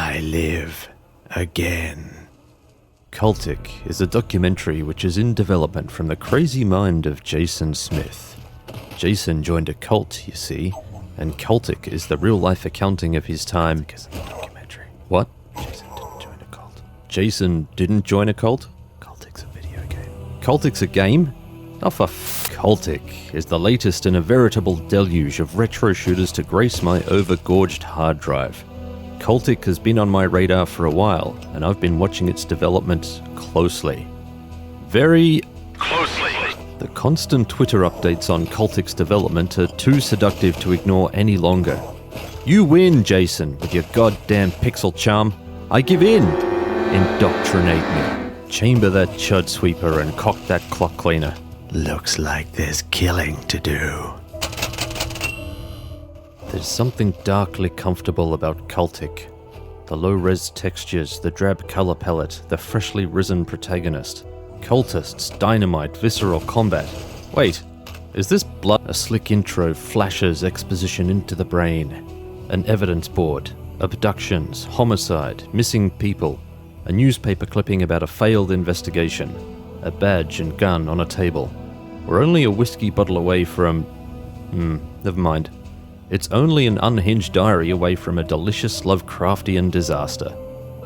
I live again. Cultic is a documentary which is in development from the crazy mind of Jason Smith. Jason joined a cult, you see, and Cultic is the real-life accounting of his time. Documentary. What? Jason didn't join a cult. Jason didn't join a cult? Cultic's a video game. Cultic's a game? Oh, for Cultic is the latest in a veritable deluge of retro shooters to grace my overgorged hard drive. Cultic has been on my radar for a while, and I've been watching its development closely. Very closely. The constant Twitter updates on Cultic's development are too seductive to ignore any longer. You win, Jason, with your goddamn pixel charm. I give in. Indoctrinate me. Chamber that chud sweeper and cock that clock cleaner. Looks like there's killing to do. There's something darkly comfortable about Cultic. The low-res textures, the drab color palette, the freshly risen protagonist. Cultists, dynamite, visceral combat. Wait, is this blood? A slick intro flashes exposition into the brain. An evidence board, abductions, homicide, missing people, a newspaper clipping about a failed investigation, a badge and gun on a table. We're only a whiskey bottle away from... never mind. It's only an unhinged diary away from a delicious Lovecraftian disaster.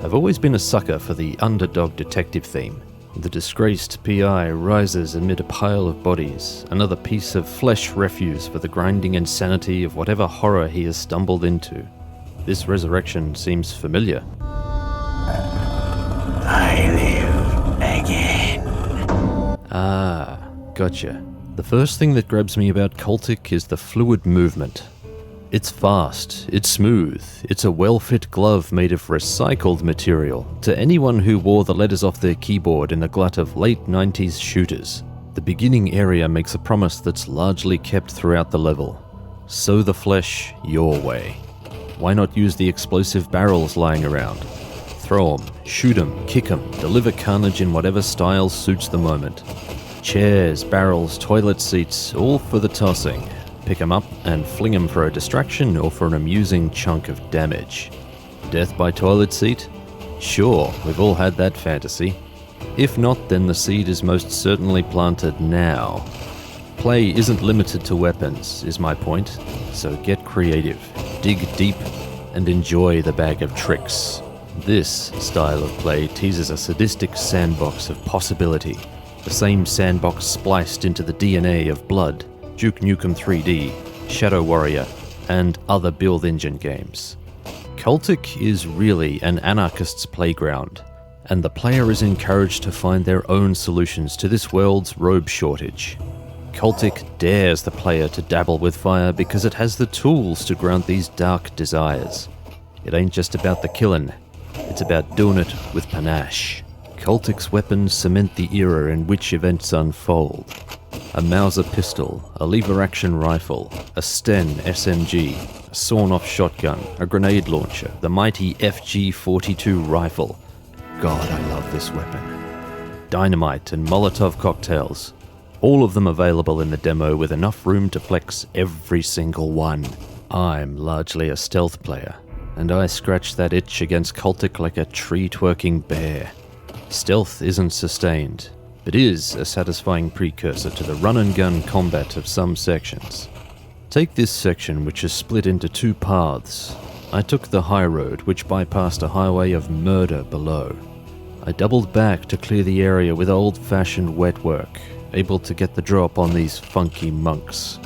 I've always been a sucker for the underdog detective theme. The disgraced PI rises amid a pile of bodies, another piece of flesh refuse for the grinding insanity of whatever horror he has stumbled into. This resurrection seems familiar. I live again. Ah, gotcha. The first thing that grabs me about Cultic is the fluid movement. It's fast, it's smooth, it's a well-fit glove made of recycled material to anyone who wore the letters off their keyboard in the glut of late 90s shooters. The beginning area makes a promise that's largely kept throughout the level. Sow the flesh your way. Why not use the explosive barrels lying around? Throw 'em, shoot 'em, kick 'em, deliver carnage in whatever style suits the moment. Chairs, barrels, toilet seats, all for the tossing. Pick 'em up and fling 'em for a distraction or for an amusing chunk of damage. Death by toilet seat? Sure, we've all had that fantasy. If not, then the seed is most certainly planted now. Play isn't limited to weapons, is my point, so get creative, dig deep, and enjoy the bag of tricks. This style of play teases a sadistic sandbox of possibility, the same sandbox spliced into the DNA of Blood, Duke Nukem 3D, Shadow Warrior, and other build engine games. Cultic is really an anarchist's playground, and the player is encouraged to find their own solutions to this world's robe shortage. Cultic dares the player to dabble with fire because it has the tools to ground these dark desires. It ain't just about the killin', it's about doing it with panache. Cultic's weapons cement the era in which events unfold. A Mauser pistol, a lever-action rifle, a Sten SMG, a sawn-off shotgun, a grenade launcher, the mighty FG-42 rifle. God, I love this weapon. Dynamite and Molotov cocktails. All of them available in the demo with enough room to flex every single one. I'm largely a stealth player, and I scratch that itch against Cultic like a tree-twerking bear. Stealth isn't sustained, but is a satisfying precursor to the run-and-gun combat of some sections. Take this section, which is split into two paths. I took the high road, which bypassed a highway of murder below. I doubled back to clear the area with old-fashioned wet work, able to get the drop on these funky monks.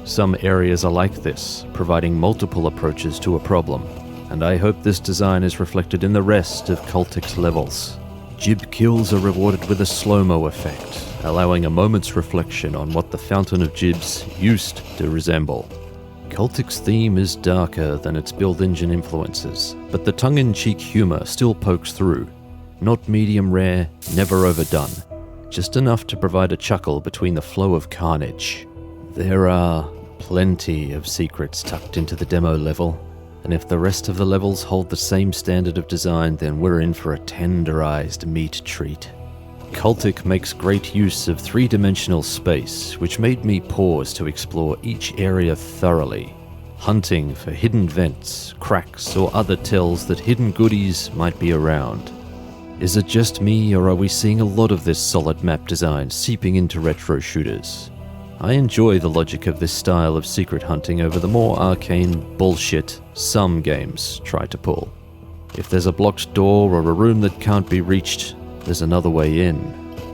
Some areas are like this, providing multiple approaches to a problem, and I hope this design is reflected in the rest of Cultic's levels. Jib kills are rewarded with a slow-mo effect, allowing a moment's reflection on what the Fountain of Jibs used to resemble. Cultic's theme is darker than its build engine influences, but the tongue-in-cheek humor still pokes through. Not medium rare, never overdone, just enough to provide a chuckle between the flow of carnage. There are plenty of secrets tucked into the demo level, and if the rest of the levels hold the same standard of design, then we're in for a tenderized meat treat. Cultic makes great use of three-dimensional space, which made me pause to explore each area thoroughly. hunting for hidden vents, cracks, or other tells that hidden goodies might be around. Is it just me, or are we seeing a lot of this solid map design seeping into retro shooters? I enjoy the logic of this style of secret hunting over the more arcane bullshit some games try to pull. If there's a blocked door or a room that can't be reached, there's another way in,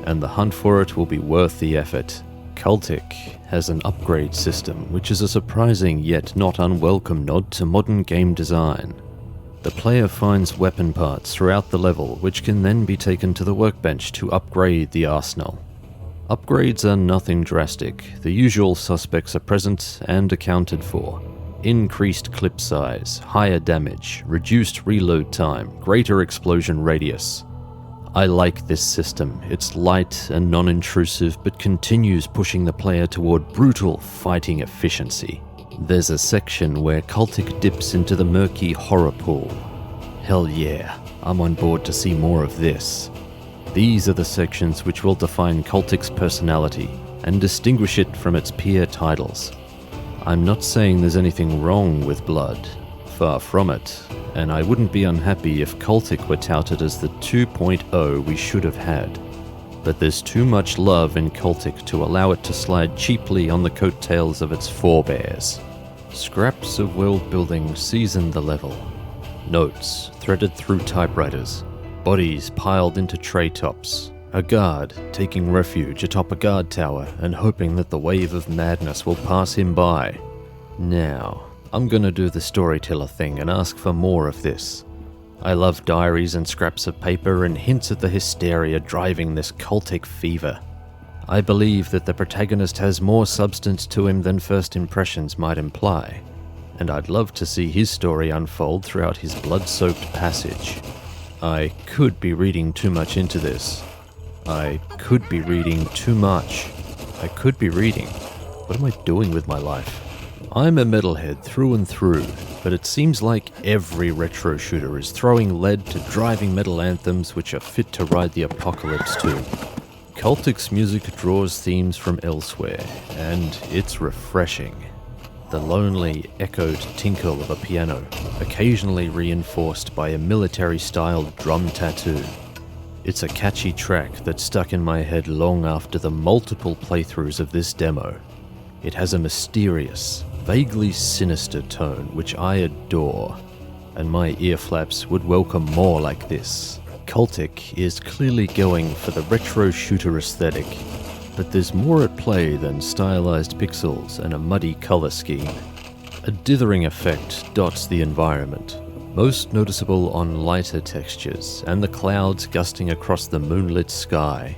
and the hunt for it will be worth the effort. Cultic has an upgrade system, which is a surprising yet not unwelcome nod to modern game design. The player finds weapon parts throughout the level, which can then be taken to the workbench to upgrade the arsenal. Upgrades are nothing drastic. The usual suspects are present and accounted for. Increased clip size, higher damage, reduced reload time, greater explosion radius. I like this system. It's light and non-intrusive, but continues pushing the player toward brutal fighting efficiency. There's a section where Cultic dips into the murky horror pool. Hell yeah, I'm on board to see more of this. These are the sections which will define Cultic's personality and distinguish it from its peer titles. I'm not saying there's anything wrong with blood, far from it, and I wouldn't be unhappy if Cultic were touted as the 2.0 we should have had. But there's too much love in Cultic to allow it to slide cheaply on the coattails of its forebears. Scraps of world building season the level. Notes threaded through typewriters. Bodies piled into tray tops. A guard taking refuge atop a guard tower and hoping that the wave of madness will pass him by. Now, I'm gonna do the storyteller thing and ask for more of this. I love diaries and scraps of paper and hints at the hysteria driving this Cultic fever. I believe that the protagonist has more substance to him than first impressions might imply, and I'd love to see his story unfold throughout his blood-soaked passage. I could be reading too much into this. I could be reading too much. I could be reading. What am I doing with my life? I'm a metalhead through and through, but it seems like every retro shooter is throwing lead to driving metal anthems which are fit to ride the apocalypse to. Cultic's music draws themes from elsewhere, and it's refreshing. The lonely, echoed tinkle of a piano, occasionally reinforced by a military-styled drum tattoo. It's a catchy track that stuck in my head long after the multiple playthroughs of this demo. It has a mysterious, vaguely sinister tone which I adore, and my ear flaps would welcome more like this. Cultic is clearly going for the retro shooter aesthetic, but there's more at play than stylized pixels and a muddy color scheme. A dithering effect dots the environment, most noticeable on lighter textures and the clouds gusting across the moonlit sky.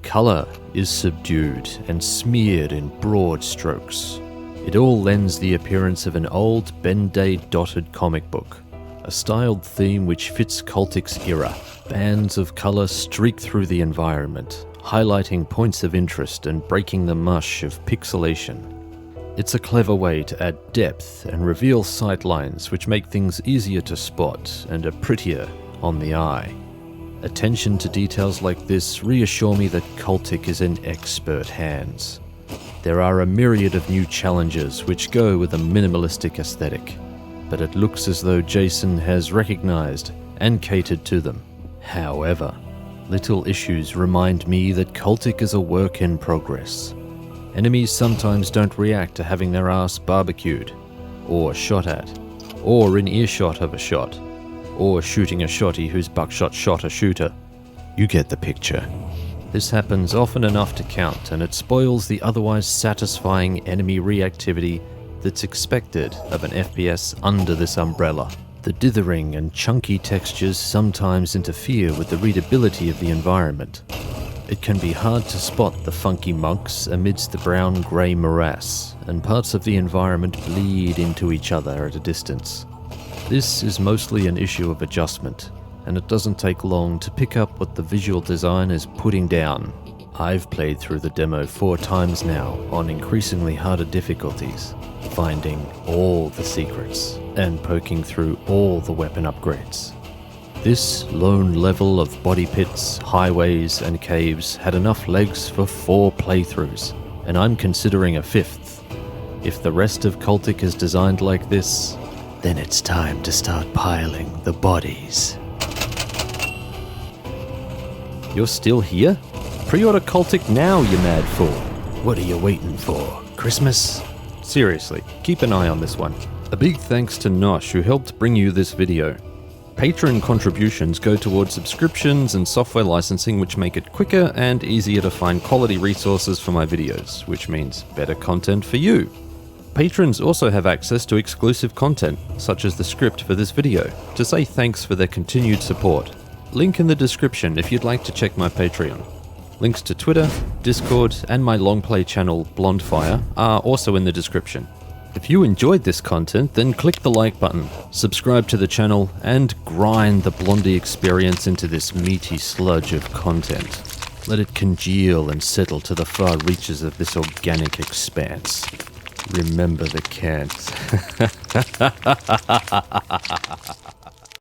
Color is subdued and smeared in broad strokes. It all lends the appearance of an old Ben-Day dotted comic book, a styled theme which fits Cultic's era. Bands of color streak through the environment, highlighting points of interest and breaking the mush of pixelation. It's a clever way to add depth and reveal sightlines which make things easier to spot and are prettier on the eye. Attention to details like this reassure me that Cultic is in expert hands. There are a myriad of new challenges which go with a minimalistic aesthetic, but it looks as though Jason has recognized and catered to them. However, little issues remind me that Cultic is a work in progress. Enemies sometimes don't react to having their ass barbecued, or shot at, or in earshot of a shot, or shooting a shotty whose buckshot shot a shooter. You get the picture. This happens often enough to count, and it spoils the otherwise satisfying enemy reactivity that's expected of an FPS under this umbrella. The dithering and chunky textures sometimes interfere with the readability of the environment. It can be hard to spot the funky monks amidst the brown-grey morass, and parts of the environment bleed into each other at a distance. This is mostly an issue of adjustment, and it doesn't take long to pick up what the visual design is putting down. I've played through the demo 4 times now on increasingly harder difficulties, finding all the secrets and poking through all the weapon upgrades. This lone level of body pits, highways, and caves had enough legs for 4 playthroughs, and I'm considering a 5th. If the rest of Cultic is designed like this, Then it's time to start piling the bodies. you're still here? Pre-order Cultic now, you mad fool. What are you waiting for? Christmas? Seriously, keep an eye on this one. A big thanks to Nosh who helped bring you this video. Patreon contributions go towards subscriptions and software licensing, which make it quicker and easier to find quality resources for my videos, which means better content for you. Patrons also have access to exclusive content, such as the script for this video, to say thanks for their continued support. Link in the description if you'd like to check my Patreon. Links to Twitter, Discord, and my longplay channel Blondfire are also in the description. If you enjoyed this content, then click the like button, subscribe to the channel, and grind the Blondie experience into this meaty sludge of content. Let it congeal and settle to the far reaches of this organic expanse. Remember the cans.